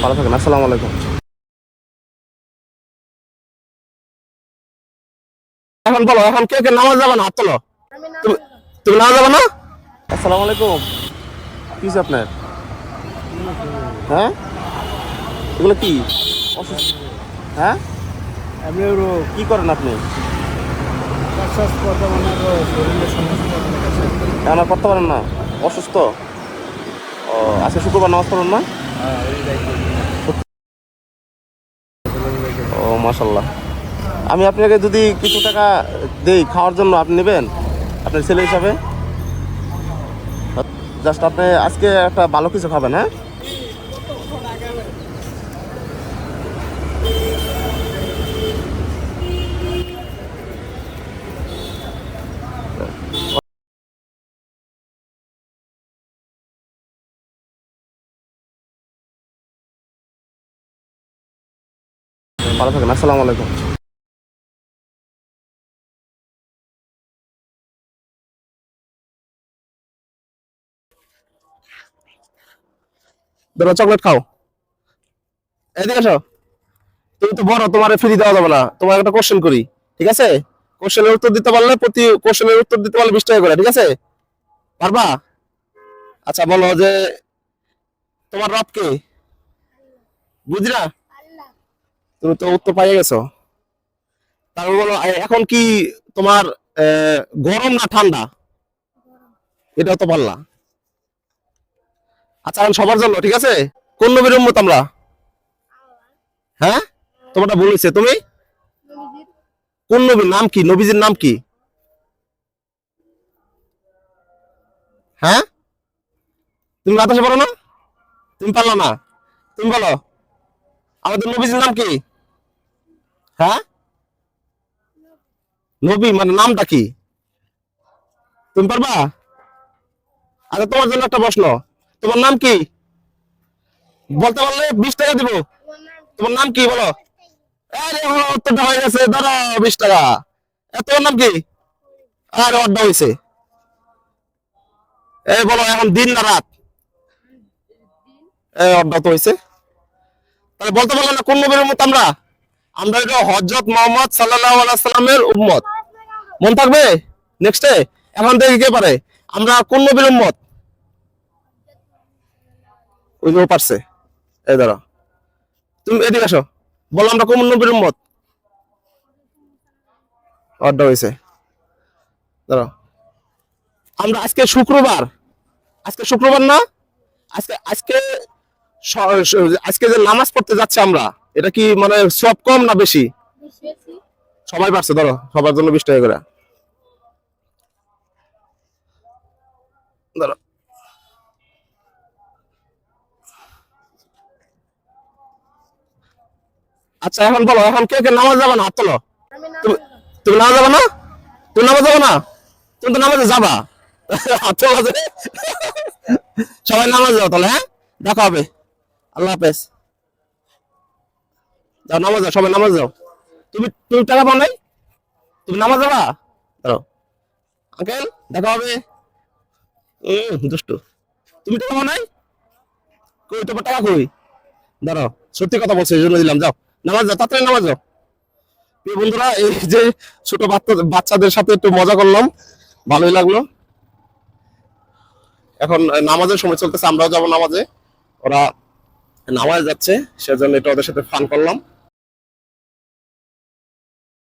ভালো থাকেন, আসসালামু আলাইকুম। এখন বলো, এখন কে কে নামাজ যাবে না? হাত তোলো। তুমি তুমি নামাজ যাবে না? আসসালামু আলাইকুম। কি হয়েছে আপনার? হ্যাঁ, এগুলো কি অসুস্থ? হ্যাঁ, আমি কি করেন আপনি? কাজ করতে মানে শরীরের সমস্যা অনেক আছে। এখন আর করতে পারেন না, অসুস্থ? ও, আজকে শুক্রবার নামাজ পড়েন না? ও মাশাল্লাহ। আমি আপনাকে যদি কিছু টাকা দেই খাওয়ার জন্য, আপনি নেবেন আপনার ছেলে হিসাবে? জাস্ট আপনি আজকে একটা ভালো কিছু খাবেন, হ্যাঁ? ভালো থাকেন, আসসালামু আলাইকুম। ধরো চকলেট খাও। এদিকে আসো। তুমি তো বড়, তোমার ফ্রি দেওয়া যাবে না। তোমার একটা কোশ্চেন করি, ঠিক আছে? কোশ্চেনের উত্তর দিতে পারলে, প্রতি কোশ্চেনের উত্তর দিতে পারলে 20 টাকা করে, ঠিক আছে? পারবা? আচ্ছা বলো যে তোমার রব কে? বুঝি না। তুমি তো উত্তর পাইয়ে গেছো। তারপর বলো এখন কি তোমার গরম না ঠান্ডা? এটাও তো পারলা। আচ্ছা এখন সবার জন্য, ঠিক আছে? কোন নবীর উম্মত আমরা? হ্যাঁ, তোমারটা ভুল হয়েছে। তুমি কোন নবীর নাম কি? নবীজির নাম কি? হ্যাঁ, তুমি বাতাসে পারো না? তুমি পারলা না? তুমি বলো আমাদের নবীজির নাম কি? হ্যাঁ, নবী মানে নামটা কি? তুমি পারবা? আচ্ছা তোমার জন্য একটা প্রশ্ন, তোমার নাম কি? বলতে পারলে 20 টাকা দিব। তোমার নাম কি বলো? আরে আমার উত্তরটা হয়ে গেছে, ধরো 20 টাকা। তোমার নাম কি? আরে অর্ধ হয়েছে। এই বলো এখন দিন না রাত? অর্ধ তো হয়েছে। তাহলে বলতে পারলে না কোন নবীর উম্মত আমরা? আমরা এটা হযরত মুহাম্মদ সাল্লাল্লাহু আলাইহি সাল্লামের উম্মত। মন থাকবে? নেক্সটে এখন দেখি কে পারে। আমরা কোন নবীর উম্মত? ওই যে ও পারছে। এই ধরো, তুমি এদিকে আসো। বলো আমরা কোন নবীর উম্মত? অর্ধ হয়েছে। ধরো, আমরা আজকে শুক্রবার। আজকে শুক্রবার না? আজকে আজকে আজকে যে নামাজ পড়তে যাচ্ছে আমরা, এটা কি মানে সব কম না বেশি? সবাই পারছে, ধরো সবার জন্য 20 টাকা করে। ধরো। আচ্ছা এখন বলো, এখন কে কে নামাজ যাবে না? হাত তোলো। তুমি তুমি নামাজ যাবে না? তুমি নামাজ যাবে না? তুমি তো নামাজে যাবা। হাত তোলা যে। সবাই নামাজ যাও তাহলে, হ্যাঁ? দেখা হবে। আল্লাহ হাফেজ। যাও নামাজ যাও, সবাই নামাজ যাও। তুমি তুমি টাকা পাও নাই? তুমি নামাজ যাবা? ধরো, আঙ্কেল দেখা হবে। দুষ্টু। তুমি টাকা পাও নাই? কই তোমার টাকা কই? ধরো, সত্যি কথা বলছো এই জন্য দিলাম। যাও নামাজ যাও, তাড়াতাড়ি নামাজ যাও। প্রিয় বন্ধুরা, এই যে ছোট বাচ্চাদের সাথে একটু মজা করলাম, ভালোই লাগলো। এখন নামাজের সময় চলতেছে, আমরাও যাবো নামাজে। ওরা নামাজ যাচ্ছে, সেজন্য একটু ওদের সাথে ফান করলাম।